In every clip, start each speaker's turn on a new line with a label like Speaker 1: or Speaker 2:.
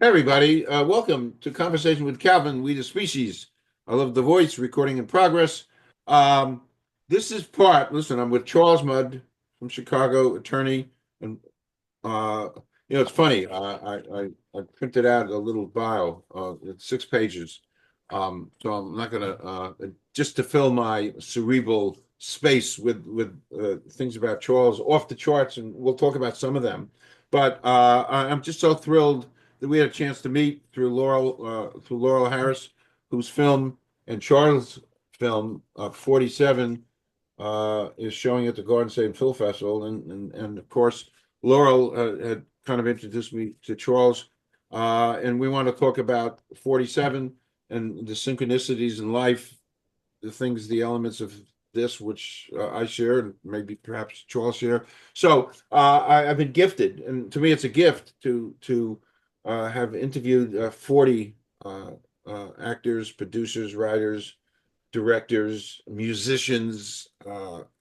Speaker 1: Hey everybody, welcome to Conversation with Calvin, We the Species. I love the voice, recording in progress. Um, this is listen, I'm with Charles Mudd from Chicago, attorney. And, uh, it's funny, I printed out a little bio, it's 6 pages. So I'm not gonna, just to fill my cerebral space with things about Charles off the charts, and we'll talk about some of them. But I'm just so thrilled that we had a chance to meet through Laurel Harris, whose film and Charles' film 47 is showing at the Garden State Film Festival, and of course Laurel had kind of introduced me to Charles, and we want to talk about 47 and the synchronicities in life, the elements of this which I share, and maybe perhaps Charles share. So I've been gifted, and to me, it's a gift to have interviewed 40 actors, producers, writers, directors, musicians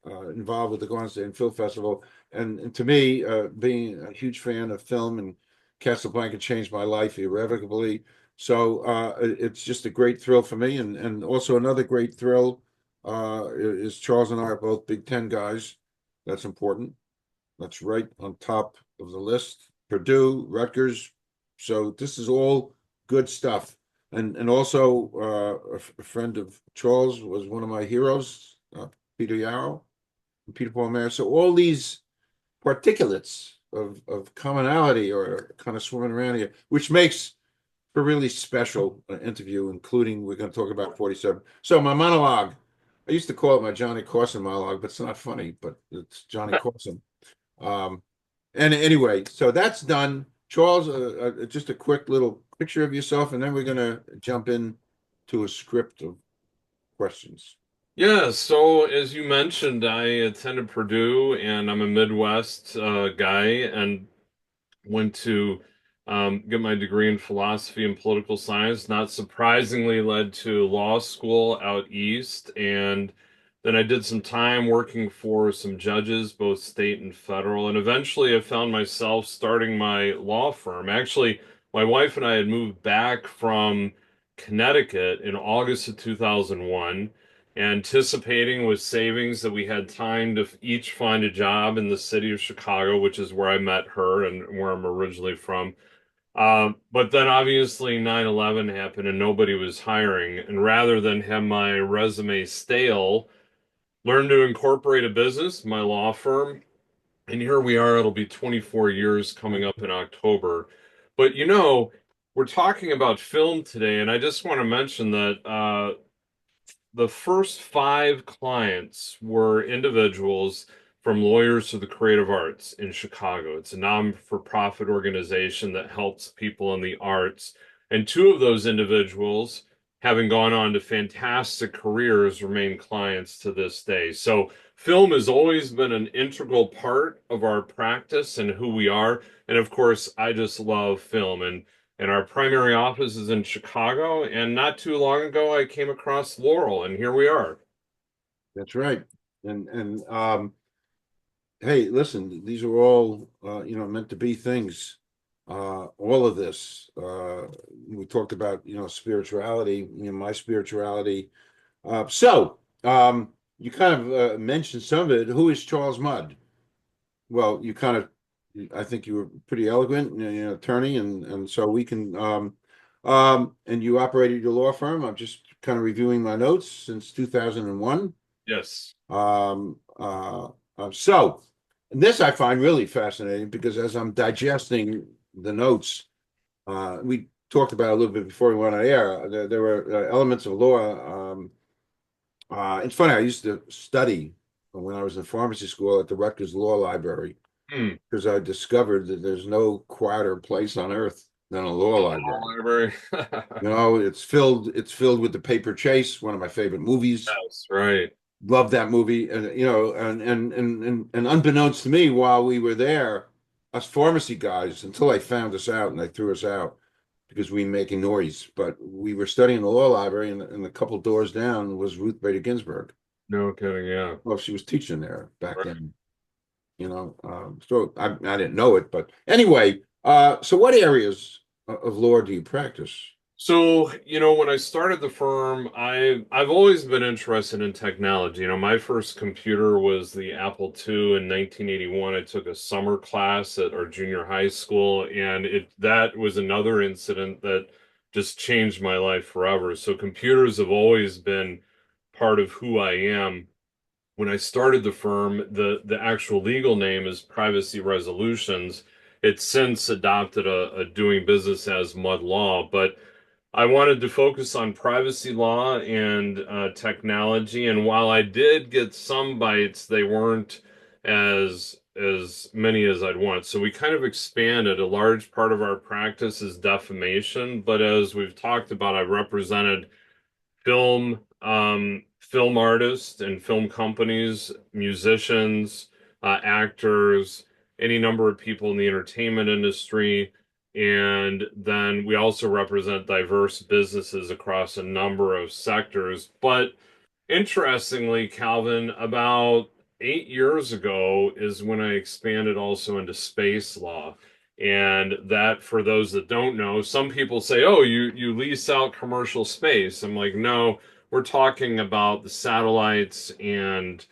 Speaker 1: involved with the Garden State Film Festival. And to me, being a huge fan of film and Casablanca changed my life irrevocably. So it's just a great thrill for me. And also another great thrill is Charles and I are both Big Ten guys. That's important. That's right on top of the list. Purdue, Rutgers. So this is all good stuff. And also a friend of Charles was one of my heroes, Peter Yarrow, and Peter Paul Mayer. So all these particulates of commonality are kind of swimming around here, which makes for a really special interview, including we're going to talk about 47. So my monologue, I used to call it my Johnny Carson monologue, but it's not funny, but it's Johnny Carson. Um, and anyway, so that's done. Charles, just a quick little picture of yourself, and then we're going to jump in to a script of questions.
Speaker 2: Yeah, so as you mentioned, I attended Purdue and I'm a Midwest guy and went to get my degree in philosophy and political science. Not surprisingly, led to law school out east. And then I did some time working for some judges, both state and federal. And eventually I found myself starting my law firm. Actually, my wife and I had moved back from Connecticut in August of 2001, anticipating with savings that we had time to each find a job in the city of Chicago, which is where I met her and where I'm originally from. But then obviously 9/11 happened and nobody was hiring. And rather than have my resume stale, learned to incorporate a business, my law firm. And here we are, it'll be 24 years coming up in October. But we're talking about film today, and I just want to mention that the first five clients were individuals from Lawyers to the Creative Arts in Chicago. It's a non-for-profit organization that helps people in the arts. And two of those individuals, having gone on to fantastic careers, remain clients to this day. So film has always been an integral part of our practice and who we are. And of course, I just love film. And our primary office is in Chicago. And not too long ago, I came across Laurel, and here we are.
Speaker 1: That's right. And hey, listen, these are all meant to be things. All of this. We talked about spirituality, my spirituality. So you kind of mentioned some of it. Who is Charles Mudd? Well, I think you were pretty eloquent, attorney, and so we can. And you operated your law firm. I'm just kind of reviewing my notes since 2001.
Speaker 2: Yes.
Speaker 1: So, and this I find really fascinating because as I'm digesting the notes, we talked about it a little bit before we went on air. There were elements of law. It's funny, I used to study when I was in pharmacy school at the Rutgers Law Library
Speaker 2: Hmm.
Speaker 1: because I discovered that there's no quieter place on earth than a law library.
Speaker 2: Library.
Speaker 1: It's filled with the paper chase, one of my favorite movies.
Speaker 2: Yes, right.
Speaker 1: Love that movie, and unbeknownst to me, while we were there, us pharmacy guys, until they found us out and they threw us out because we were making noise. But we were studying the law library, and a couple doors down was Ruth Bader Ginsburg.
Speaker 2: No kidding. Yeah.
Speaker 1: Well, she was teaching there back
Speaker 2: Right.
Speaker 1: then, so I didn't know it, but anyway. So what areas? of law do you practice?
Speaker 2: So, when I started the firm, I've always been interested in technology. My first computer was the Apple II in 1981. I took a summer class at our junior high school, and it that was another incident that just changed my life forever. So computers have always been part of who I am. When I started the firm, the actual legal name is Privacy Resolutions. It's since adopted a doing business as MUDD Law, but I wanted to focus on privacy law and technology, and while I did get some bites, they weren't as many as I'd want. So we kind of expanded. A large part of our practice is defamation, but as we've talked about, I represented film artists and film companies, musicians, actors, any number of people in the entertainment industry. And then we also represent diverse businesses across a number of sectors. But interestingly, Calvin, about 8 years ago is when I expanded also into space law. And that, for those that don't know, some people say, "Oh, you lease out commercial space." I'm like, "No, we're talking about the satellites and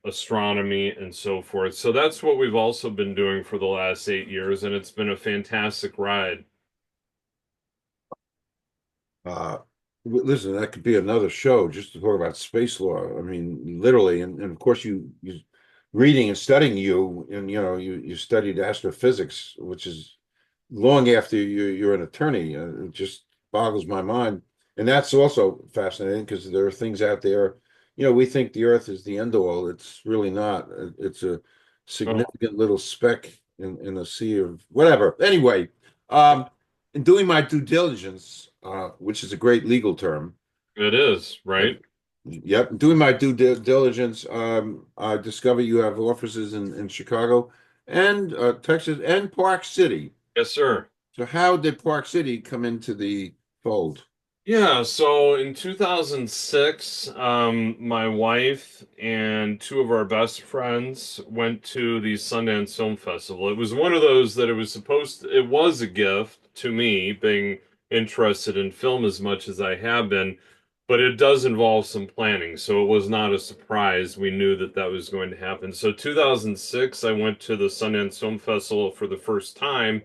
Speaker 2: astronomy and so forth." So that's what we've also been doing for the last 8 years, and it's been a fantastic ride.
Speaker 1: Uh, Listen, that could be another show just to talk about space law. I mean, literally, and of course, you reading and studying you, and you studied astrophysics, which is long after you're an attorney. It just boggles my mind, and that's also fascinating because there are things out there. We think the Earth is the end all. It's really not. It's a
Speaker 2: Oh,
Speaker 1: significant little speck in a sea of whatever. Anyway, um, in doing my due diligence, which is a great legal term.
Speaker 2: it is,
Speaker 1: Yep.
Speaker 2: right?
Speaker 1: Yep. Doing my diligence, I discover you have offices in Chicago and Texas and Park City.
Speaker 2: Yes, sir.
Speaker 1: So how did Park City come into the fold?
Speaker 2: Yeah, so in 2006, my wife and two of our best friends went to the Sundance Film Festival. It was one of those that it was a gift to me, being interested in film as much as I have been, but it does involve some planning, so it was not a surprise. We knew that that was going to happen. So 2006, I went to the Sundance Film Festival for the first time,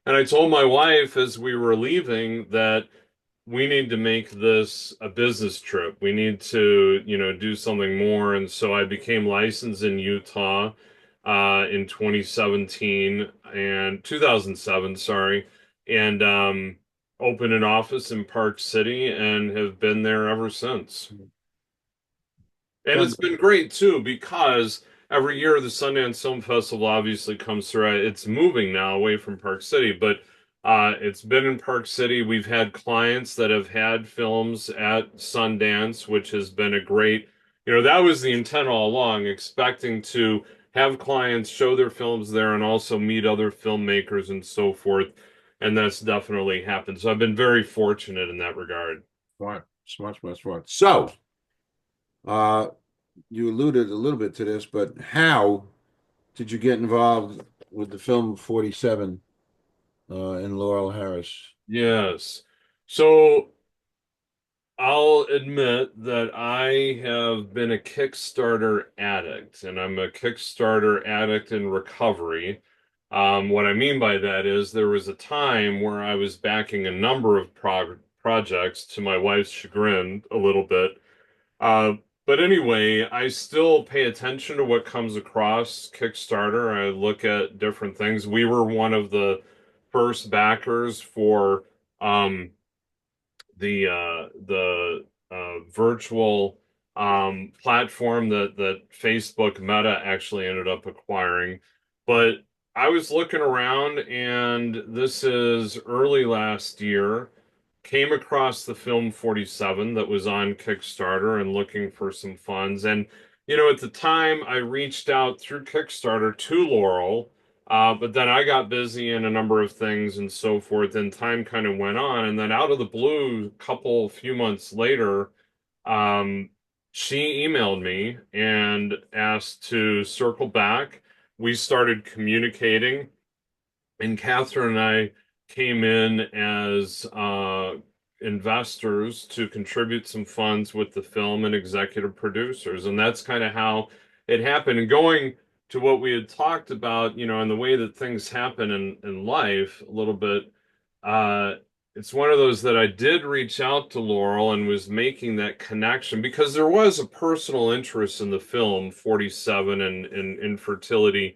Speaker 2: and I told my wife as we were leaving that we need to make this a business trip. We need to, do something more. And so I became licensed in Utah in 2017 and 2007, sorry, and opened an office in Park City and have been there ever since. And it's been great too because every year the Sundance Film Festival obviously comes through. It's moving now away from Park City, but it's been in Park City. We've had clients that have had films at Sundance, which has been a great, that was the intent all along, expecting to have clients show their films there and also meet other filmmakers and so forth. And that's definitely happened. So I've been very fortunate in that regard.
Speaker 1: Smart, smart, smart, smart. So, uh, you alluded a little bit to this, but how did you get involved with the film 47 and Laurel Harris?
Speaker 2: Yes. So I'll admit that I have been a Kickstarter addict, and I'm a Kickstarter addict in recovery. What I mean by that is there was a time where I was backing a number of projects to my wife's chagrin a little bit. Uh, but anyway, I still pay attention to what comes across Kickstarter. I look at different things. We were one of the first backers for the virtual platform that Facebook Meta actually ended up acquiring. But I was looking around, and this is early last year, came across the film 47 that was on Kickstarter and looking for some funds. And, at the time, I reached out through Kickstarter to Laurel, but then I got busy in a number of things and so forth, and time kind of went on. And then out of the blue, few months later, um, she emailed me and asked to circle back. We started communicating, and Catherine and I came in as investors to contribute some funds with the film and executive producers. And that's kind of how it happened. And going to what we had talked about, and the way that things happen in life a little bit, uh, it's one of those that I did reach out to Laurel and was making that connection because there was a personal interest in the film 47 and infertility,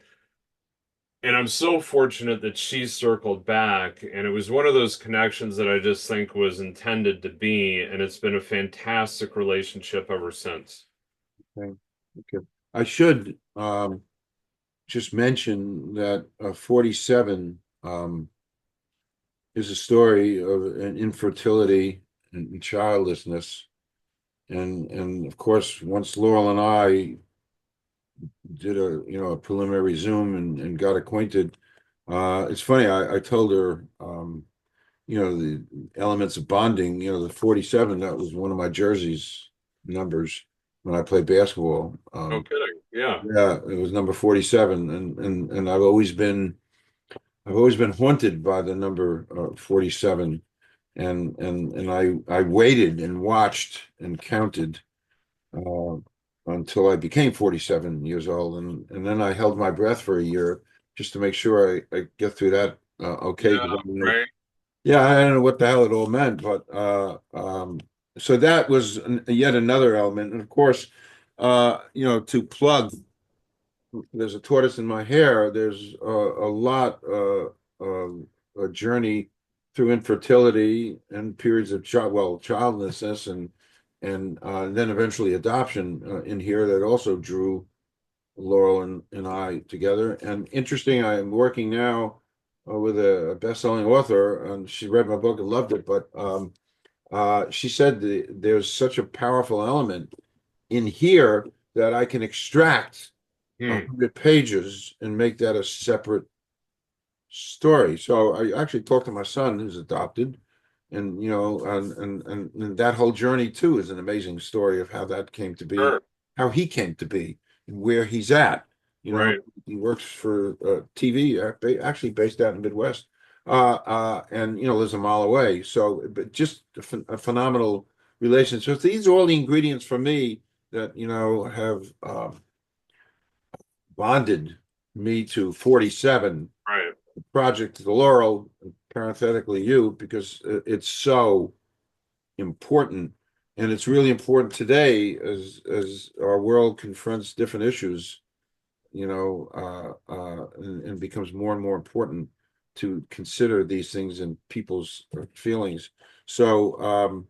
Speaker 2: and I'm so fortunate that she circled back, and it was one of those connections that I just think was intended to be, and it's been a fantastic relationship ever since.
Speaker 1: Okay. Okay. I should just mention that 47 is a story of an infertility and childlessness. And of course, once Laurel and I did a preliminary Zoom and got acquainted, it's funny, I told her the elements of bonding, the 47, that was one of my jerseys numbers when I played basketball.
Speaker 2: No kidding. Yeah.
Speaker 1: Yeah, it was number 47, and I've always been haunted by the number 47, and I waited and watched and counted uh, until I became 47 years old, and then I held my breath for a year just to make sure I get through that okay.
Speaker 2: Yeah,
Speaker 1: 'Cause I didn't know,
Speaker 2: right.
Speaker 1: yeah, I don't know what the hell it all meant, but so that was yet another element, and of course, to plug. There's a tortoise in my hair. There's a lot a journey through infertility and periods of childlessness and then eventually adoption in here that also drew Laurel and I together. And interesting, I am working now with a best-selling author, and she read my book and loved it. But she said there's such a powerful element in here that I can extract
Speaker 2: Hmm.
Speaker 1: 100 pages and make that a separate story. So I actually talked to my son who's adopted, and and that whole journey too is an amazing story of how that came to be,
Speaker 2: Sure.
Speaker 1: how he came to be, and where he's at. You know,
Speaker 2: Right.
Speaker 1: he works for TV, actually based out in the Midwest, and lives a mile away. So, but just a phenomenal relationship. So these are all the ingredients for me that have bonded me to 47,
Speaker 2: Right.
Speaker 1: the project to the Laurel, parenthetically you, because it's so important. And it's really important today as our world confronts different issues, and becomes more and more important to consider these things in people's feelings. So,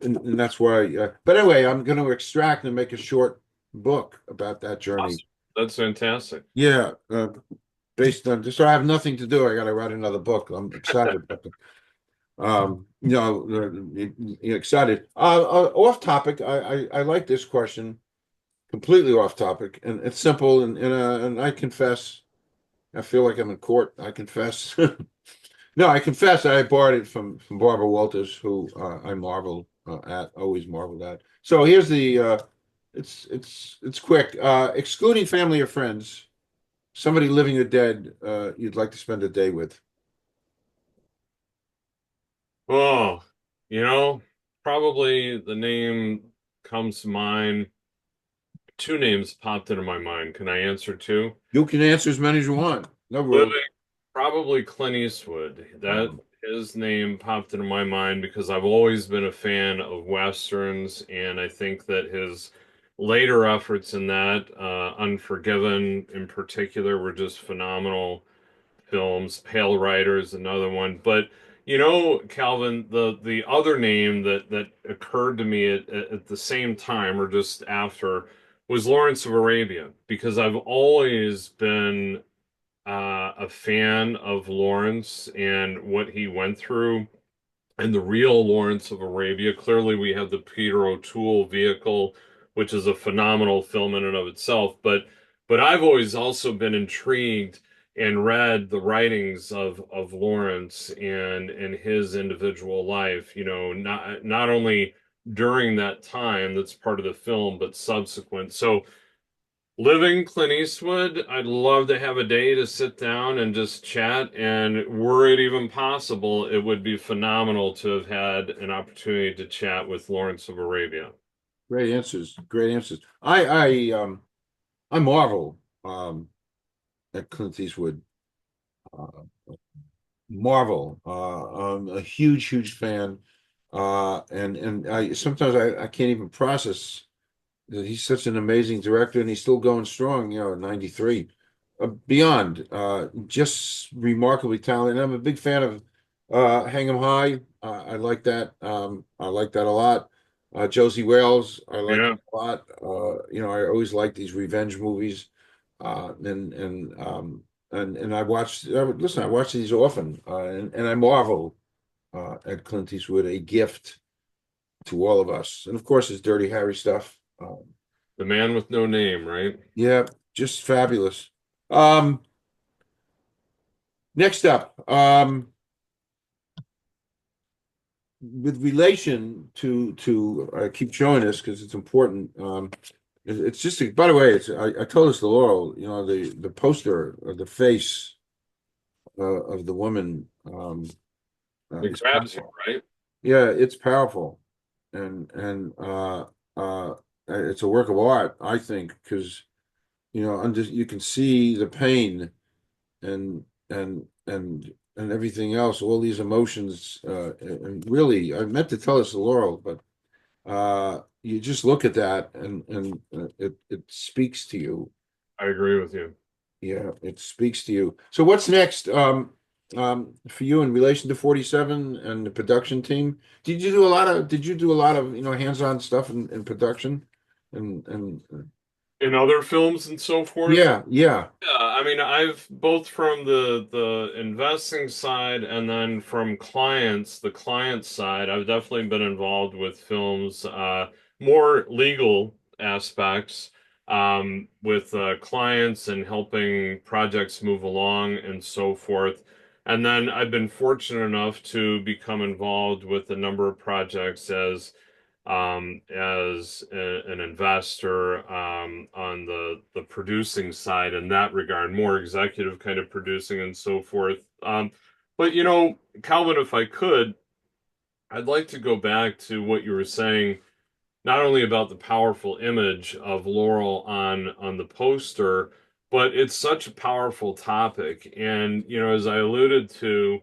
Speaker 1: and that's why, but anyway, I'm going to extract and make a short book about that journey.
Speaker 2: Awesome. That's fantastic.
Speaker 1: Yeah, based on just so I have nothing to do. I got to write another book. I'm excited about it. Excited. Off topic. I like this question. Completely off topic, and it's simple. And I confess, I feel like I'm in court. I confess. No, I confess. I borrowed it from Barbara Walters, who I marvel always marveled at. So here's the. It's quick. Excluding family or friends. Somebody living or dead, you'd like to spend a day with.
Speaker 2: Oh, you know, probably the name comes to mind. Two names popped into my mind. Can I answer two?
Speaker 1: You can answer as many as you want. No rules.
Speaker 2: Living, probably Clint Eastwood. That
Speaker 1: Um,
Speaker 2: his name popped into my mind because I've always been a fan of Westerns, and I think that his later efforts in that, Unforgiven in particular, were just phenomenal films. Pale Rider is another one. But Calvin, the other name that occurred to me at the same time or just after was Lawrence of Arabia, because I've always been a fan of Lawrence and what he went through and the real Lawrence of Arabia. Clearly, we have the Peter O'Toole vehicle, which is a phenomenal film in and of itself. But I've always also been intrigued and read the writings of Lawrence and his individual life. Not only during that time that's part of the film, but subsequent. So Living Clint Eastwood, I'd love to have a day to sit down and just chat. And were it even possible, it would be phenomenal to have had an opportunity to chat with Lawrence of Arabia.
Speaker 1: Great answers. Great answers. I marvel at Clint Eastwood. Uh, Marvel. I'm a huge fan. And I sometimes I can't even process that he's such an amazing director and he's still going strong, at 93. Beyond, just remarkably talented. I'm a big fan of Hang 'em High. I like that. I like that a lot. Josie Wales, I like
Speaker 2: Yeah,
Speaker 1: that a lot. I always like these revenge movies. And I watched, listen, I watch these often, and I marvel at Clint Eastwood, a gift to all of us. And of course, his Dirty Harry stuff.
Speaker 2: the man with no name, right?
Speaker 1: Yeah, just fabulous. Um, Next up, with relation to I keep showing this because it's important. It's just by the way, I told this to Laurel. The poster of the face of the woman
Speaker 2: It
Speaker 1: is
Speaker 2: grabs you,
Speaker 1: powerful.
Speaker 2: right?
Speaker 1: Yeah, it's powerful, and uh, it's a work of art, I think, because you can see the pain and and everything else, all these emotions. And really, I meant to tell this to Laurel, but you just look at that and it speaks to you.
Speaker 2: I agree with you.
Speaker 1: Yeah, it speaks to you. So what's next for you in relation to 47 and the production team? Did you do a lot of, hands-on stuff in production? And
Speaker 2: In other films and so forth.
Speaker 1: yeah, yeah.
Speaker 2: Yeah, I mean, I've both from the investing side and then from the client side, I've definitely been involved with films, more legal aspects, with clients and helping projects move along and so forth. And then I've been fortunate enough to become involved with a number of projects an investor on the producing side in that regard, more executive kind of producing and so forth. But Calvin, if I could, I'd like to go back to what you were saying, not only about the powerful image of Laurel on the poster, but it's such a powerful topic. And as I alluded to,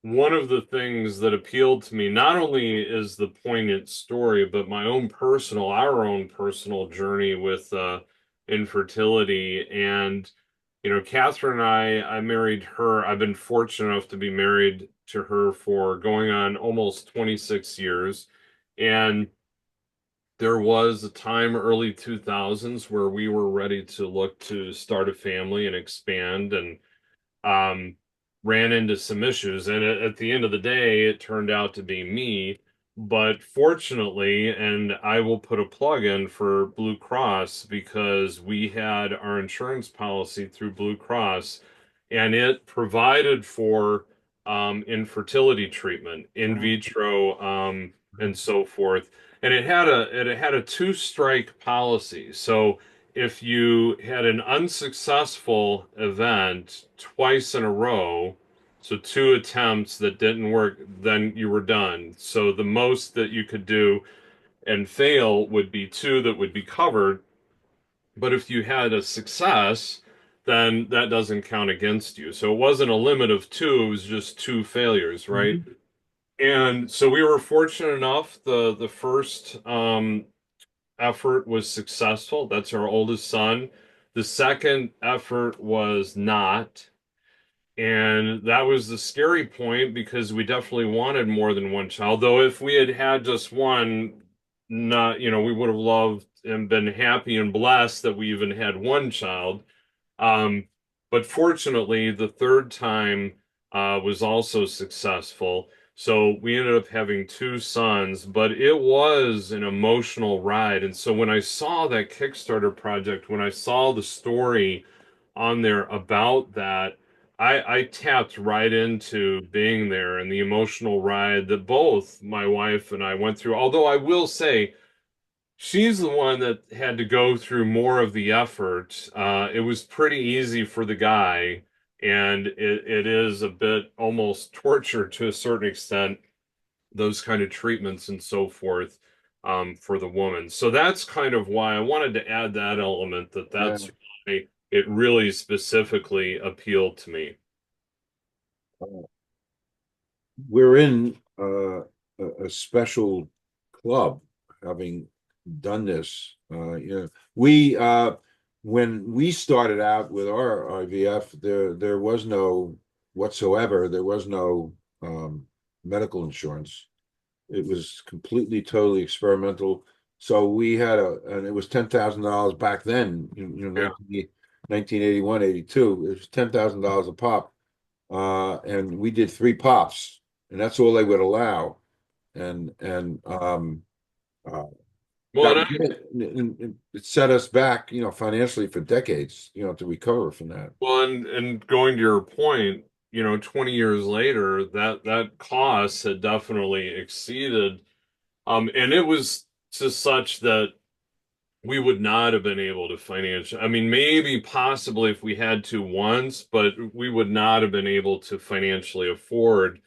Speaker 2: one of the things that appealed to me not only is the poignant story, but our own personal journey with infertility. And, Catherine and I married her. I've been fortunate enough to be married to her for going on almost 26 years. And there was a time, early 2000s, where we were ready to look to start a family and expand. And um, ran into some issues. And at the end of the day, it turned out to be me. But fortunately, and I will put a plug in for Blue Cross because we had our insurance policy through Blue Cross and it provided for infertility treatment, in vitro, and so forth. And it had a two-strike policy. So if you had an unsuccessful event twice in a row, so two attempts that didn't work, then you were done. So the most that you could do and fail would be two that would be covered. But if you had a success, then that doesn't count against you. So it wasn't a limit of two, it was just two failures, right?
Speaker 1: Mhm.
Speaker 2: And so we were fortunate enough, the first effort was successful. That's our oldest son. The second effort was not. And that was the scary point because we definitely wanted more than one child. Though if we had had just one, not, we would have loved and been happy and blessed that we even had one child. Um, but fortunately, the third time was also successful. So we ended up having two sons, but it was an emotional ride. And so when I saw that Kickstarter project, when I saw the story on there about that, I tapped right into being there and the emotional ride that both my wife and I went through. Although I will say, she's the one that had to go through more of the effort. It was pretty easy for the guy, and it is a bit almost torture to a certain extent, those kind of treatments and so forth, for the woman. So that's kind of why I wanted to add that element,
Speaker 1: Yeah.
Speaker 2: that's why it really specifically appealed to me.
Speaker 1: We're in a special club having done this. We when we started out with our IVF, there was no whatsoever. There was no medical insurance. It was completely, totally experimental. So we had and it was $10,000 back then,
Speaker 2: Yeah.
Speaker 1: 1981, 82. It was $10,000 a pop. And we did three pops, and that's all they would allow. And uh,
Speaker 2: Well,
Speaker 1: that
Speaker 2: and
Speaker 1: was it. And it set us back, financially for decades, to recover from that.
Speaker 2: and going to your point, 20 years later, that cost had definitely exceeded, and it was to such that we would not have been able to financially. I mean, maybe possibly if we had to once, but we would not have been able to financially afford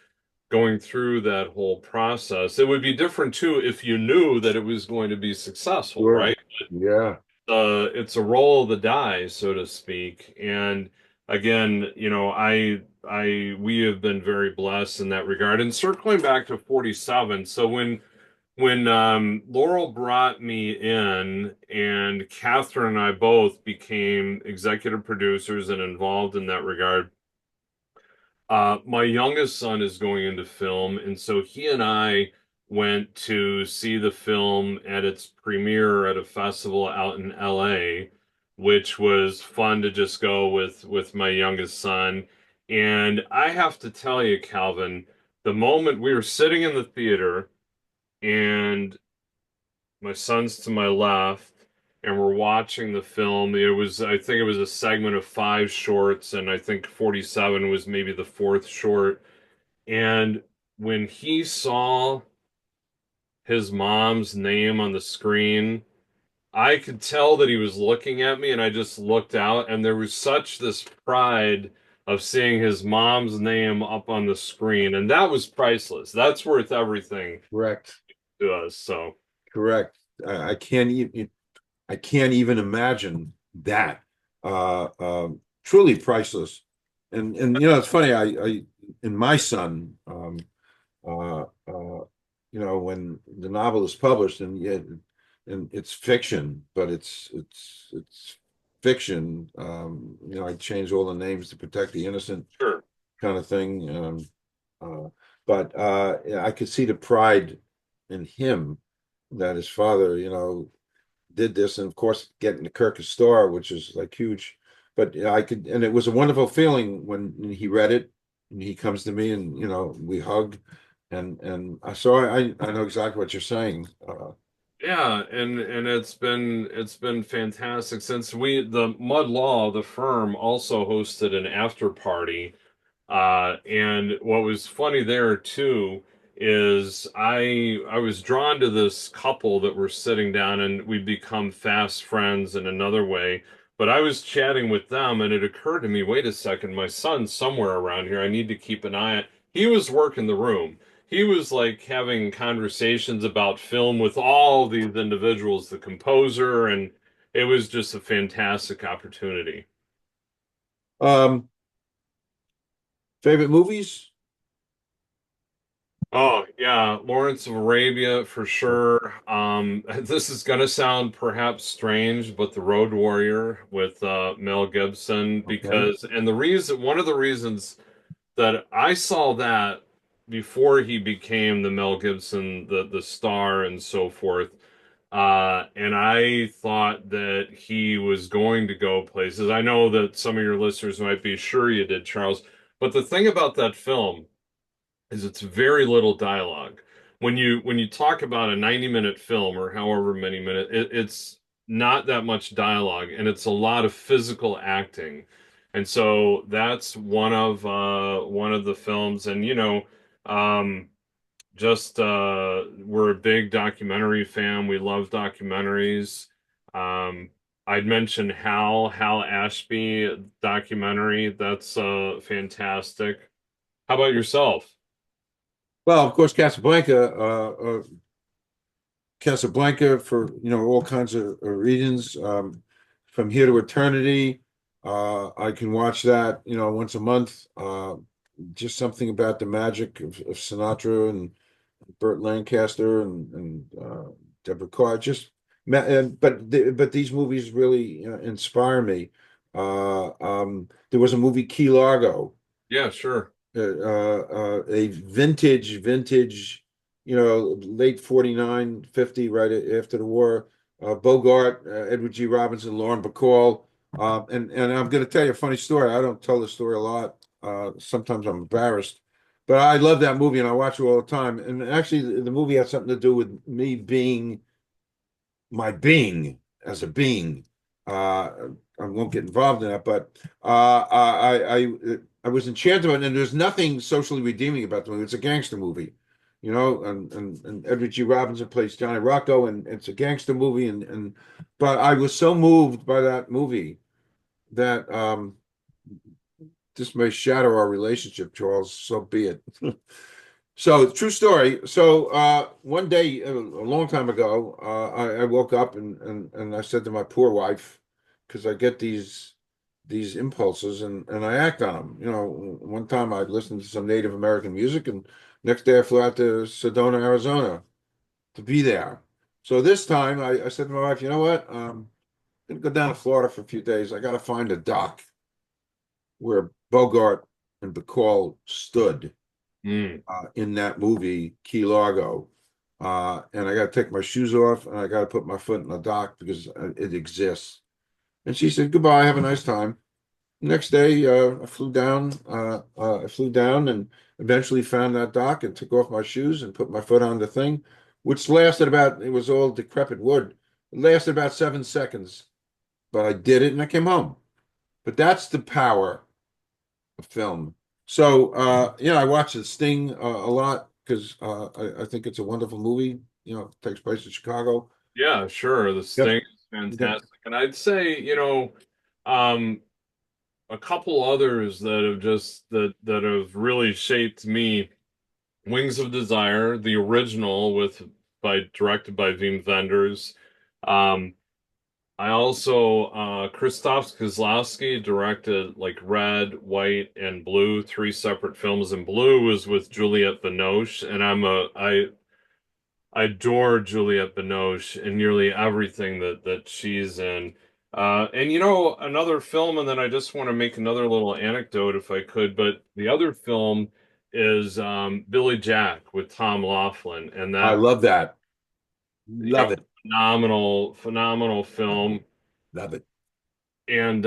Speaker 2: going through that whole process. It would be different too if you knew that it was going to be successful,
Speaker 1: Sure.
Speaker 2: right?
Speaker 1: Yeah.
Speaker 2: It's a roll of the die, so to speak. And again, we have been very blessed in that regard. And circling back to 47, so when Laurel brought me in, and Catherine and I both became executive producers and involved in that regard, my youngest son is going into film, and so he and I went to see the film at its premiere at a festival out in LA, which was fun to just go with my youngest son. And I have to tell you, Calvin, the moment we were sitting in the theater and my son's to my left, and we're watching the film. I think it was a segment of five shorts, and I think 47 was maybe the fourth short. And when he saw his mom's name on the screen, I could tell that he was looking at me, and I just looked out, and there was such this pride of seeing his mom's name up on the screen, and that was priceless. That's worth everything
Speaker 1: Correct.
Speaker 2: to us. So,
Speaker 1: Correct. I can't even imagine that. Truly priceless. And it's funny. I in my son, uh, uh, when the novel is published, and yet, and it's fiction, but it's fiction. I changed all the names to protect the innocent,
Speaker 2: sure.
Speaker 1: kind of thing. Uh, but yeah, I could see the pride in him that his father, did this, and of course, getting the Kirkus star, which is like huge. But I could, and it was a wonderful feeling when he read it, and he comes to me, and we hug, and so I know exactly what you're saying.
Speaker 2: Yeah, and it's been fantastic since the Mud Law, the firm, also hosted an after party. And what was funny there too is I was drawn to this couple that were sitting down, and we'd become fast friends in another way. But I was chatting with them, and it occurred to me, wait a second, my son's somewhere around here. I need to keep an eye on. He was working the room. He was like having conversations about film with all these individuals, the composer, and it was just a fantastic opportunity.
Speaker 1: Um, Favorite movies?
Speaker 2: Oh, yeah, Lawrence of Arabia for sure. This is gonna sound perhaps strange, but The Road Warrior with Mel Gibson,
Speaker 1: Okay.
Speaker 2: and one of the reasons that I saw that before he became the Mel Gibson, the star and so forth, and I thought that he was going to go places. I know that some of your listeners might be sure you did, Charles, but the thing about that film is it's very little dialogue. When you talk about a 90-minute film or however many minutes, it's not that much dialogue, and it's a lot of physical acting. And so that's one of the films. And um just we're a big documentary fan. We love documentaries. Um, I'd mention Hal Ashby documentary. That's fantastic. How about yourself?
Speaker 1: Well, of course, Casablanca for all kinds of reasons. From Here to Eternity, I can watch that once a month. Just something about the magic of Sinatra and Burt Lancaster and Deborah Carr. But these movies really inspire me. There was a movie Key Largo,
Speaker 2: Yeah, sure.
Speaker 1: a vintage, late 49, 50, right after the war. Bogart, Edward G. Robinson, Lauren Bacall. And I'm going to tell you a funny story. I don't tell this story a lot. Sometimes I'm embarrassed, but I love that movie and I watch it all the time. And actually, the movie had something to do with me being my being as a being. Uh, I won't get involved in that, but I was enchanted by it, and there's nothing socially redeeming about the movie. It's a gangster movie, and Edward G. Robinson plays Johnny Rocco, and it's a gangster movie, and but I was so moved by that movie that this may shatter our relationship, Charles. So be it. So, true story. So, one day, a long time ago, I woke up and I said to my poor wife, because I get these impulses and I act on them. One time I listened to some Native American music, and next day I flew out to Sedona, Arizona, to be there. So this time I said to my wife, you know what? I'm gonna go down to Florida for a few days. I got to find a dock where Bogart and Bacall stood
Speaker 2: Mm.
Speaker 1: in that movie, Key Largo. And I got to take my shoes off and I got to put my foot in the dock because it exists. And she said, goodbye, have a nice time. Next day, I flew down and eventually found that dock and took off my shoes and put my foot on the thing, which lasted it was all decrepit wood. It lasted about 7 seconds, but I did it and I came home. But that's the power film. So, I watch The Sting a lot because I think it's a wonderful movie. It takes place in Chicago.
Speaker 2: Yeah, sure. The
Speaker 1: Yep.
Speaker 2: Sting is
Speaker 1: Yep.
Speaker 2: fantastic. And I'd say, um, a couple others that have just that have really shaped me. Wings of Desire, the original by directed by Wim Wenders. Um, I also Krzysztof Kieslowski directed like Red, White, and Blue, three separate films. And Blue was with Juliette Binoche, and I adore Juliette Binoche in nearly everything that she's in. And another film, and then I just want to make another little anecdote if I could, but the other film is Billy Jack with Tom Laughlin, and
Speaker 1: I
Speaker 2: that,
Speaker 1: love that. Love it.
Speaker 2: phenomenal film.
Speaker 1: Love it.
Speaker 2: And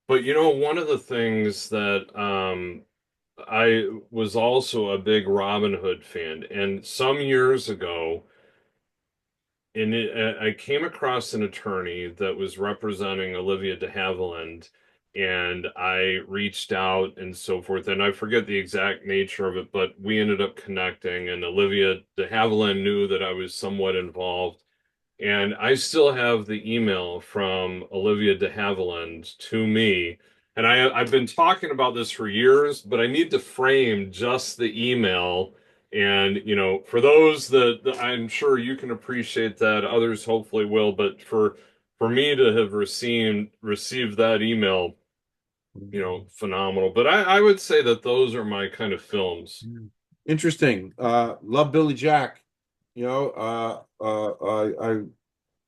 Speaker 2: but one of the things that I was also a big Robin Hood fan, and some years ago, I came across an attorney that was representing Olivia de Havilland, and I reached out and so forth. And I forget the exact nature of it, but we ended up connecting, and Olivia de Havilland knew that I was somewhat involved. And I still have the email from Olivia de Havilland to me. And I've been talking about this for years, but I need to frame just the email. And, for those that I'm sure you can appreciate that, others hopefully will, but for me to have received that email, phenomenal. But I would say that those are my kind of films.
Speaker 1: Interesting. Love Billy Jack. You know,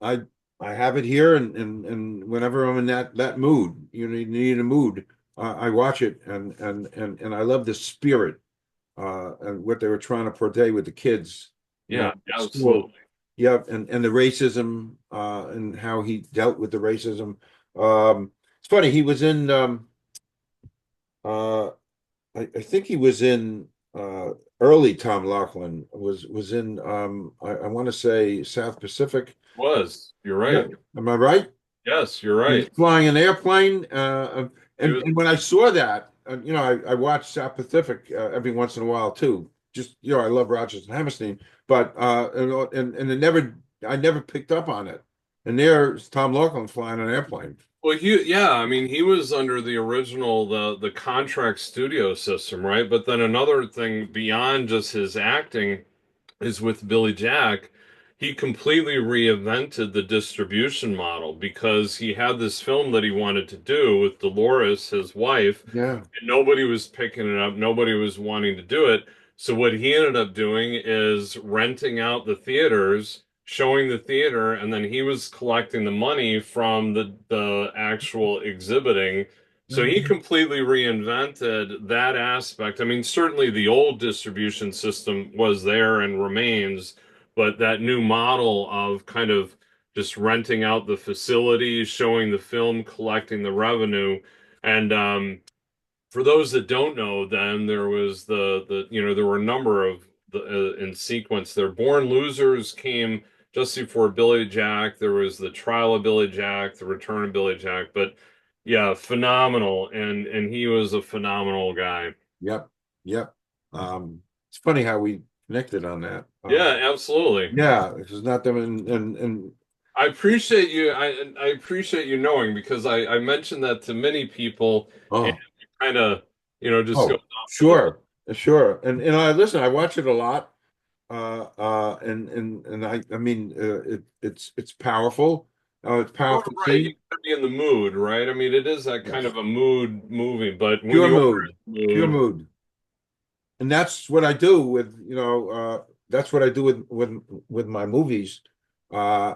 Speaker 1: I I have it here, and whenever I'm in that mood, you need a mood. I watch it, and I love the spirit and what they were trying to portray with the kids,
Speaker 2: Yeah,
Speaker 1: at school.
Speaker 2: absolutely.
Speaker 1: Yep, and the racism and how he dealt with the racism. It's funny. He was in. Uh, I think he was in early. Tom Laughlin was in. I want to say South Pacific.
Speaker 2: You're
Speaker 1: Yeah,
Speaker 2: right.
Speaker 1: am I right?
Speaker 2: Yes, you're
Speaker 1: He was
Speaker 2: right.
Speaker 1: flying an airplane,
Speaker 2: He
Speaker 1: and
Speaker 2: was,
Speaker 1: when I saw that, I watch South Pacific every once in a while too, just I love Rodgers and Hammerstein, but and I never picked up on it. And there's Tom Laughlin flying an airplane.
Speaker 2: Well, yeah, I mean, he was under the original the contract studio system, right? But then another thing beyond just his acting is with Billy Jack, he completely reinvented the distribution model because he had this film that he wanted to do with Dolores, his wife,
Speaker 1: Yeah.
Speaker 2: and nobody was picking it up, nobody was wanting to do it. So what he ended up doing is renting out the theaters, showing the theater, and then he was collecting the money from the actual exhibiting. So he
Speaker 1: Mhm.
Speaker 2: completely reinvented that aspect. I mean, certainly the old distribution system was there and remains, but that new model of kind of just renting out the facilities, showing the film, collecting the revenue, and for those that don't know, then there was there were a number of the in sequence. Their Born Losers came just before Billy Jack. There was the Trial of Billy Jack, the Return of Billy Jack. But yeah, phenomenal, and he was a phenomenal guy.
Speaker 1: Yep. Yep. It's funny how we connected on that.
Speaker 2: Yeah, absolutely.
Speaker 1: Yeah, it's not them and
Speaker 2: I appreciate you. I appreciate you knowing because I mentioned that to many people and
Speaker 1: oh
Speaker 2: kind of just goes
Speaker 1: oh
Speaker 2: off the deep.
Speaker 1: sure sure and I listen. I watch it a lot. And I mean it's powerful. It's
Speaker 2: Oh,
Speaker 1: powerful to
Speaker 2: right. You
Speaker 1: see.
Speaker 2: gotta be in the mood, right? I mean, it is that kind
Speaker 1: Yes.
Speaker 2: of a mood movie, but when
Speaker 1: Pure
Speaker 2: you are
Speaker 1: mood.
Speaker 2: in the
Speaker 1: Pure
Speaker 2: mood,
Speaker 1: mood. And that's what I do with that's what I do with my movies. I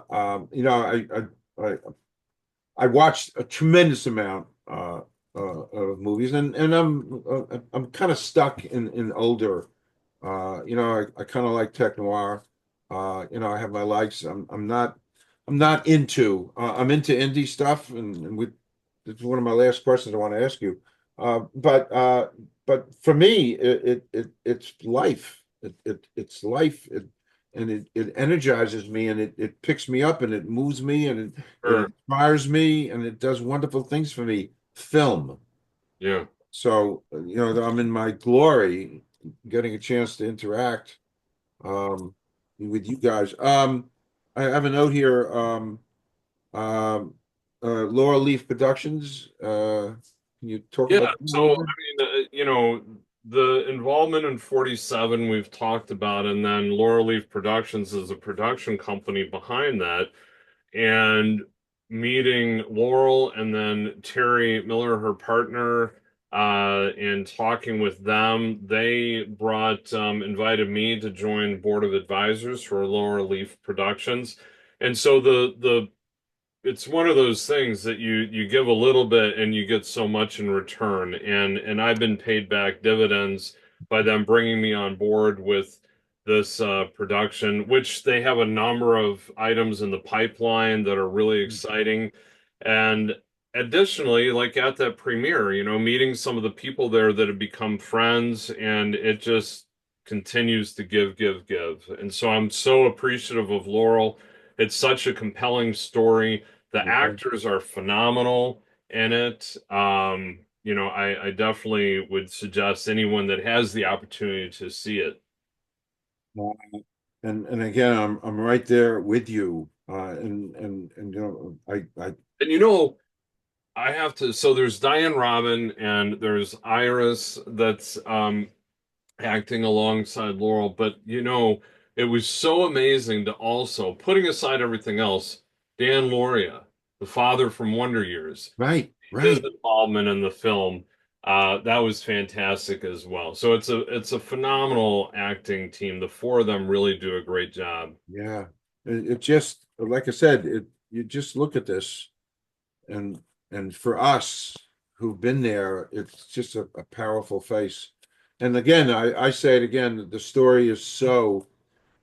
Speaker 1: I watched a tremendous amount of movies, and I'm kind of stuck in older. I kind of like tech noir. I have my likes. I'm not into. I'm into indie stuff, and it's one of my last questions I want to ask you. But for me, it's life. It's life. It energizes me, and it picks me up, and it moves me, and it
Speaker 2: or
Speaker 1: inspires me, and it does wonderful things for me. Film.
Speaker 2: yeah,
Speaker 1: So, I'm in my glory getting a chance to interact um, with you guys. I have a note here. Um, Laurel Leaf Productions. Can you talk
Speaker 2: yeah.
Speaker 1: about that a
Speaker 2: So
Speaker 1: little
Speaker 2: I
Speaker 1: bit?
Speaker 2: mean, the involvement in 47 we've talked about, and then Laurel Leaf Productions is a production company behind that. And meeting Laurel and then Terry Miller, her partner, and talking with them, they invited me to join board of advisors for Laurel Leaf Productions. And so the it's one of those things that you give a little bit and you get so much in return. And I've been paid back dividends by them bringing me on board with this production, which they have a number of items in the pipeline that are really exciting. And additionally, like at that premiere, meeting some of the people there that have become friends, and it just continues to give, give, give. And so I'm so appreciative of Laurel. It's such a compelling story. The
Speaker 1: Okay.
Speaker 2: actors are phenomenal in it. I definitely would suggest anyone that has the opportunity to see it.
Speaker 1: Uh, and again, I'm right there with you. And
Speaker 2: And I have to, so there's Diane Robin and there's Iris that's acting alongside Laurel, but it was so amazing to also, putting aside everything else, Dan Lauria, the father from Wonder Years,
Speaker 1: right,
Speaker 2: his
Speaker 1: right.
Speaker 2: involvement in the film, that was fantastic as well. So it's a phenomenal acting team. The four of them really do a great job.
Speaker 1: Yeah. It just like I said, you just look at this and for us who've been there, it's just a powerful face. And again, I say it again, the story is so,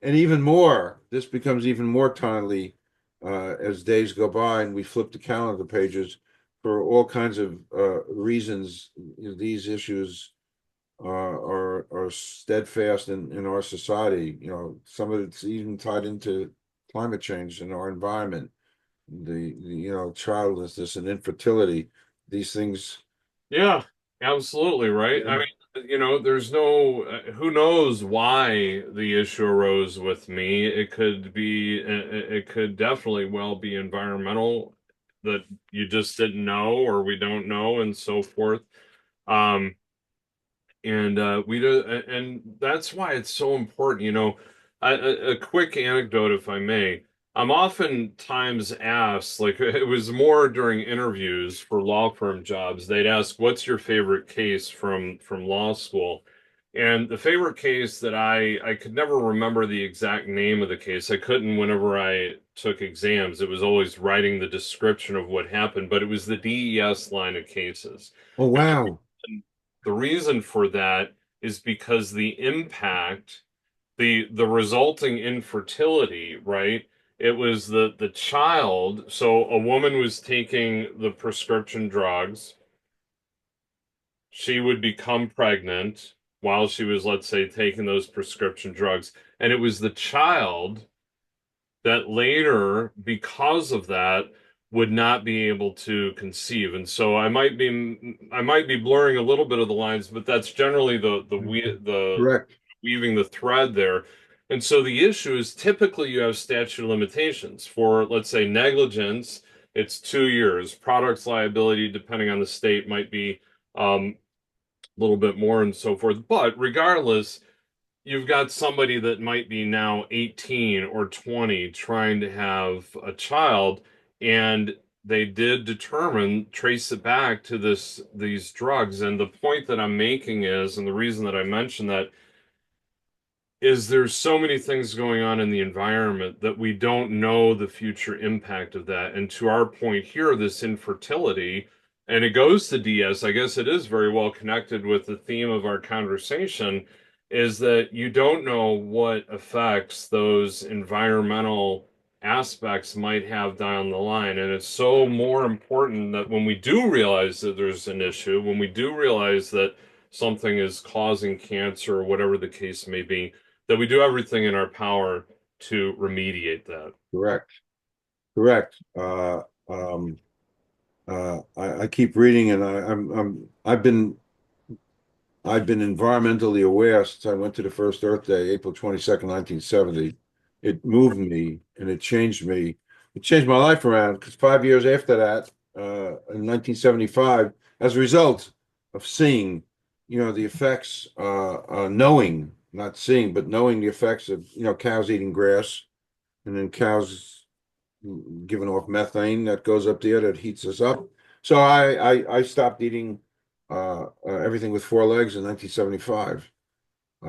Speaker 1: and even more, this becomes even more timely as days go by and we flip the calendar pages for all kinds of reasons. These issues are steadfast in our society. Some of it's even tied into climate change in our environment, the childlessness and infertility. These things,
Speaker 2: Yeah, absolutely right. I
Speaker 1: yeah,
Speaker 2: mean, there's no, who knows why the issue arose with me. It could definitely well be environmental that you just didn't know or we don't know and so forth. Um, and we do, and that's why it's so important. A quick anecdote, if I may. I'm oftentimes asked, like it was more during interviews for law firm jobs. They'd ask, "What's your favorite case from law school?" And the favorite case that I could never remember the exact name of the case. I couldn't whenever I took exams. It was always writing the description of what happened, but it was the DES line of cases.
Speaker 1: Oh, wow.
Speaker 2: The reason for that is because the impact, the resulting infertility, right? It was the child. So a woman was taking the prescription drugs. She would become pregnant while she was, let's say, taking those prescription drugs. And it was the child that later, because of that, would not be able to conceive. And so I might be blurring a little bit of the lines, but that's generally the
Speaker 1: Correct.
Speaker 2: weaving the thread there. And so the issue is typically you have statute of limitations for, let's say, negligence. It's 2 years. Products liability, depending on the state, might be a little bit more and so forth. But regardless, you've got somebody that might be now 18 or 20 trying to have a child, and they did trace it back to these drugs. And the point that I'm making is, and the reason that I mentioned that is there's so many things going on in the environment that we don't know the future impact of that. And to our point here, this infertility, and it goes to DS, I guess it is very well connected with the theme of our conversation, is that you don't know what effects those environmental aspects might have down the line. And it's so more important that when we do realize that there's an issue, when we do realize that something is causing cancer or whatever the case may be, that we do everything in our power to remediate that.
Speaker 1: Correct. Correct. I keep reading, and I've been environmentally aware since I went to the first Earth Day, April 22nd, 1970. It moved me and it changed me. It changed my life around because 5 years after that, in 1975, as a result of seeing, the effects, knowing, not seeing, but knowing the effects of, cows eating grass and then cows giving off methane that goes up there that heats us up. So I stopped eating everything with four legs in 1975. I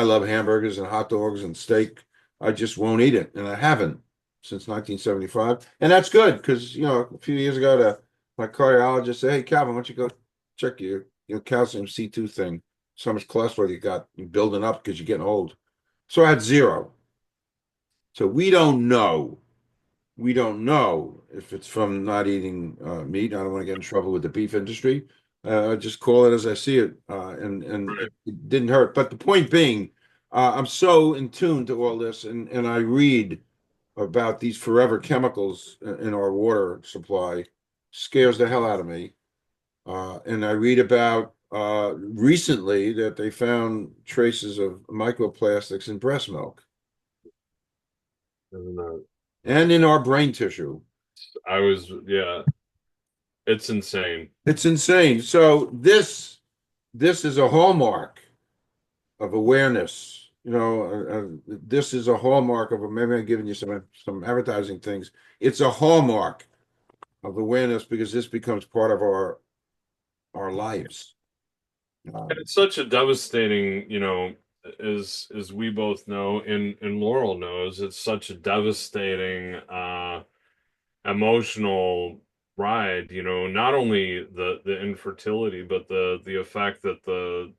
Speaker 1: love hamburgers and hot dogs and steak. I just won't eat it, and I haven't since 1975. And that's good because a few years ago, my cardiologist said, "Hey, Calvin, why don't you go check your calcium C2 thing? So much cholesterol you got building up because you're getting old." So I had zero. So we don't know. We don't know if it's from not eating meat. I don't want to get in trouble with the beef industry. I just call it as I see it, and it didn't hurt. But the point being, I'm so in tune to all this, and I read about these forever chemicals in our water supply, scares the hell out of me. And I read about recently that they found traces of microplastics in breast milk
Speaker 2: And
Speaker 1: and in our brain tissue.
Speaker 2: yeah, it's insane.
Speaker 1: It's insane. So this is a hallmark of awareness. This is a hallmark of maybe I'm giving you some advertising things. It's a hallmark of awareness because this becomes part of our lives.
Speaker 2: And
Speaker 1: Um,
Speaker 2: it's such a devastating, as we both know, and Laurel knows, it's such a devastating emotional ride, not only the infertility, but the effect that the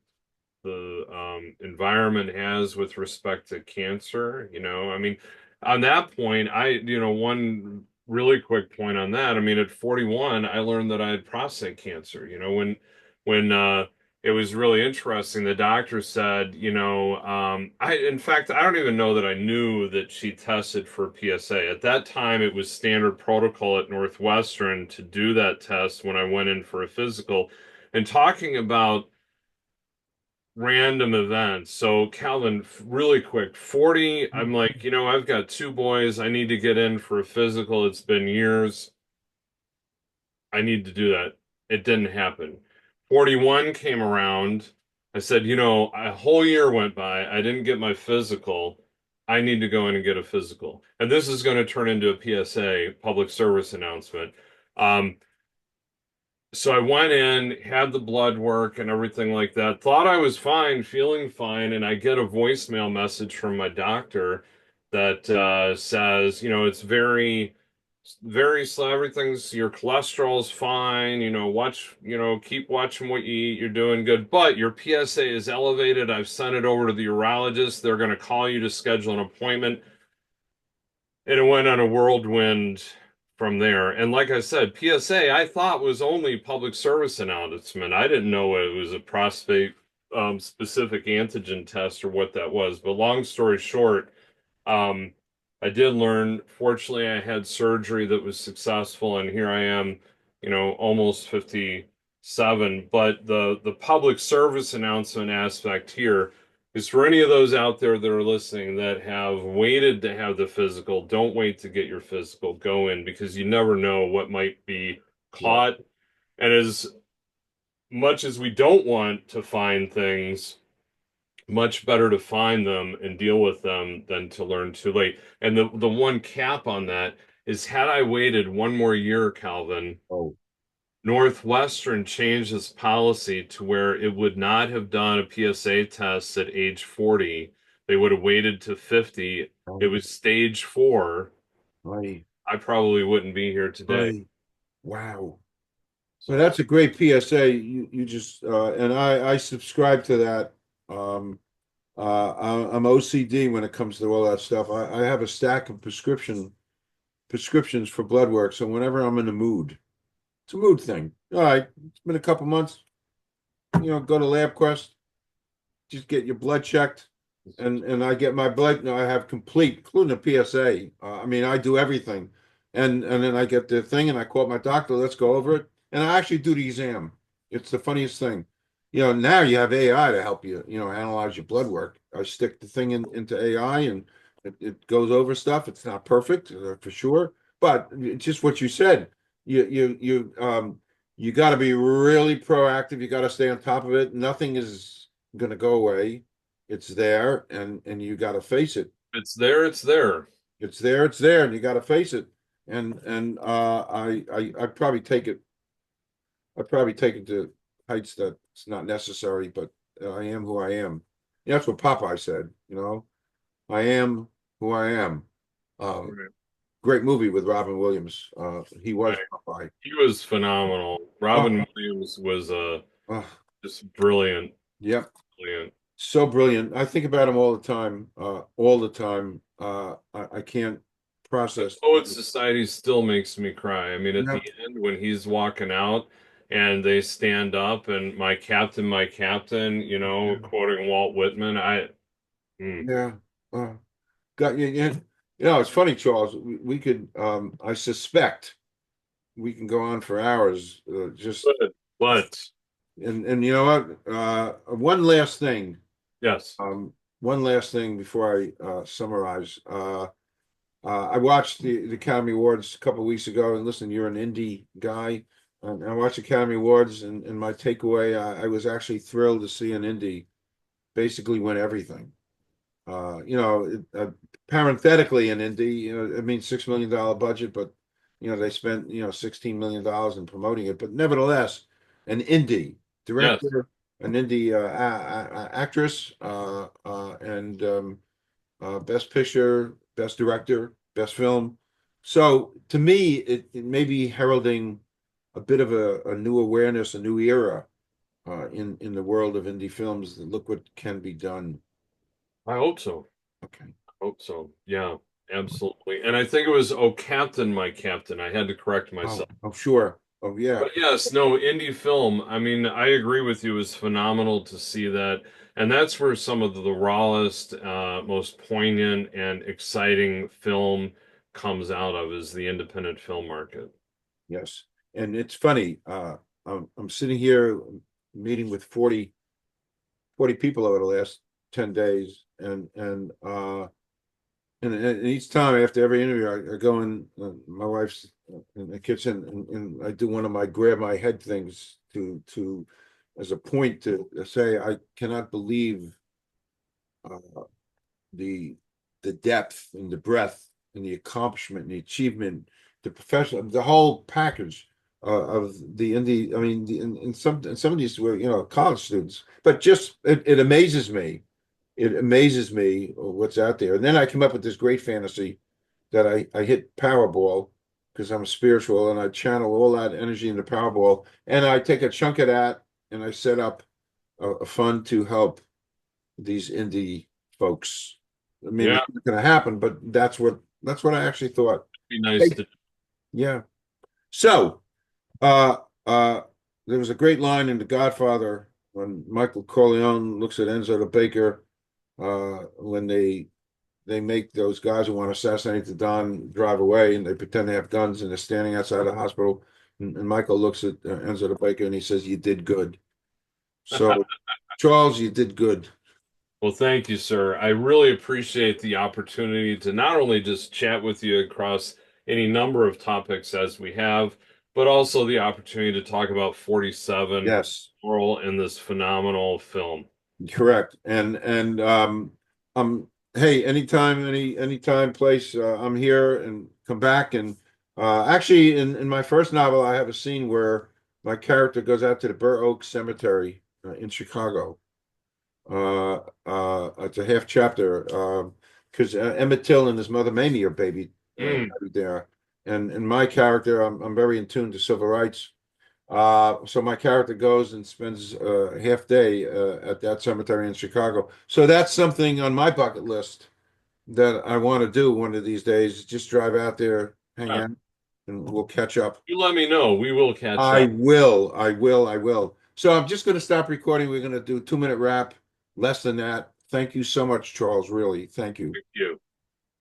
Speaker 2: environment has with respect to cancer. I mean, on that point, one really quick point on that. I mean, at 41, I learned that I had prostate cancer. When it was really interesting. The doctor said, in fact, I don't even know that I knew that she tested for PSA. At that time, it was standard protocol at Northwestern to do that test when I went in for a physical. And talking about random events. So, Calvin, really quick, 40, I'm like, I've got two boys. I need to get in for a physical. It's been years. I need to do that. It didn't happen. 41 came around. I said, a whole year went by. I didn't get my physical. I need to go in and get a physical. And this is going to turn into a PSA, public service announcement. Um, so I went in, had the blood work and everything like that. Thought I was fine, feeling fine, and I get a voicemail message from my doctor that says, it's very, very slow. Everything's your cholesterol's fine. Keep watching what you eat. You're doing good, but your PSA is elevated. I've sent it over to the urologist. They're going to call you to schedule an appointment. And it went on a whirlwind from there. And like I said, PSA, I thought was only public service announcement. I didn't know it was a prostate specific antigen test or what that was. But long story short, um, I did learn. Fortunately, I had surgery that was successful, and here I am, almost 57. But the public service announcement aspect here is for any of those out there that are listening that have waited to have the physical, don't wait to get your physical. Go in because you never know what might be
Speaker 1: Yeah.
Speaker 2: caught. And as much as we don't want to find things, much better to find them and deal with them than to learn too late. And the one cap on that is had I waited one more year, Calvin,
Speaker 1: Oh,
Speaker 2: Northwestern changed its policy to where it would not have done a PSA test at age 40. They would have waited to 50. It
Speaker 1: right,
Speaker 2: was stage 4.
Speaker 1: right,
Speaker 2: I probably wouldn't be here today.
Speaker 1: right. Wow. Well,
Speaker 2: So
Speaker 1: that's a great PSA. You just and I subscribe to that. Um, I'm OCD when it comes to all that stuff. I have a stack of prescriptions for blood work. So whenever I'm in a mood, it's a mood thing. All right, it's been a couple months. Go to LabQuest, just get your blood checked, and I get my blood. I have complete, including a PSA. I mean, I do everything, and then I get the thing, and I call my doctor. Let's go over it, and I actually do the exam. It's the funniest thing. Now you have AI to help you. Analyze your blood work. I stick the thing into AI, and it goes over stuff. It's not perfect for sure, but it's just what you said. You got to be really proactive. You got to stay on top of it. Nothing is going to go away. It's there, and you got to face it.
Speaker 2: it's there, it's there.
Speaker 1: It's there, it's there, and you got to face it. And I'd probably take it. I'd probably take it to heights that's not necessary, but I am who I am. That's what Popeye said. I am who I am. Um,
Speaker 2: Right.
Speaker 1: Great movie with Robin Williams. He was
Speaker 2: Right.
Speaker 1: Popeye.
Speaker 2: He was phenomenal.
Speaker 1: Oh,
Speaker 2: Robin Williams was
Speaker 1: oh,
Speaker 2: just brilliant,
Speaker 1: yep.
Speaker 2: brilliant.
Speaker 1: So brilliant. I think about him all the time. All the time. I can't
Speaker 2: The
Speaker 1: process.
Speaker 2: Poet Society still makes me cry. I mean, at the
Speaker 1: Yep.
Speaker 2: end when he's walking out and they stand up and my captain, quoting Walt Whitman, mm.
Speaker 1: Yeah. Got you. It's funny, Charles. We could. I suspect we can go on for hours. Just
Speaker 2: But
Speaker 1: and you know what? One last thing.
Speaker 2: yes,
Speaker 1: One last thing before I summarize. I watched the Academy Awards a couple of weeks ago, and listen, you're an indie guy. I watched Academy Awards, and my takeaway, I was actually thrilled to see an indie basically win everything. Parenthetically, an indie, I mean, $6 million budget, but they spent $16 million in promoting it. But nevertheless, an indie
Speaker 2: yes.
Speaker 1: director, an indie actress, and best picture, best director, best film. So to me, it may be heralding a bit of a new awareness, a new era in the world of indie films. Look what can be done.
Speaker 2: I hope so.
Speaker 1: Okay.
Speaker 2: I hope so. Yeah, absolutely. And I think it was Oh Captain, My Captain. I had to correct myself.
Speaker 1: Oh, sure. Oh, yeah.
Speaker 2: But yes, no, indie film. I mean, I agree with you. It was phenomenal to see that. And that's where some of the rawest, most poignant and exciting film comes out of is the independent film market.
Speaker 1: Yes. And it's funny. I'm sitting here meeting with 40 people over the last 10 days, and each time after every interview, I go in, my wife's in the kitchen, and I do one of my grab my head things to as a point to say I cannot believe uh, the depth and the breadth and the accomplishment and the achievement, the professional, the whole package of the indie. I mean, in some of these were college students, but just it amazes me. It amazes me what's out there. And then I come up with this great fantasy that I hit Powerball because I'm spiritual and I channel all that energy into Powerball, and I take a chunk of that and I set up a fund to help these indie folks. I mean,
Speaker 2: Yeah,
Speaker 1: it's not going to happen, but that's what I actually thought.
Speaker 2: be nice
Speaker 1: Hey,
Speaker 2: to.
Speaker 1: yeah. So, uh, uh, there was a great line in The Godfather when Michael Corleone looks at Enzo the baker, when they make those guys who want to assassinate the Don drive away, and they pretend they have guns, and they're standing outside the hospital, and Michael looks at Enzo the baker and he says, "You did good." So, Charles, you did good.
Speaker 2: Well, thank you, sir. I really appreciate the opportunity to not only just chat with you across any number of topics as we have, but also the opportunity to talk about 47
Speaker 1: Yes.
Speaker 2: Oral in this phenomenal film.
Speaker 1: Correct. Hey, anytime, anytime, place, I'm here and come back. And actually, in my first novel, I have a scene where my character goes out to the Burr Oak Cemetery in Chicago. It's a half chapter because Emmett Till and his mother Mamie are
Speaker 2: Mm.
Speaker 1: buried there, and my character, I'm very in tune to civil rights. So my character goes and spends a half day at that cemetery in Chicago. So that's something on my bucket list that I want to do one of these days. Just drive out there, hang
Speaker 2: Uh,
Speaker 1: out, and we'll catch up.
Speaker 2: you let me know. We will catch
Speaker 1: I
Speaker 2: up.
Speaker 1: will, I will, I will. So I'm just going to stop recording. We're going to do a 2-minute wrap, less than that. Thank you so much, Charles. Really, thank you.
Speaker 2: Thank you.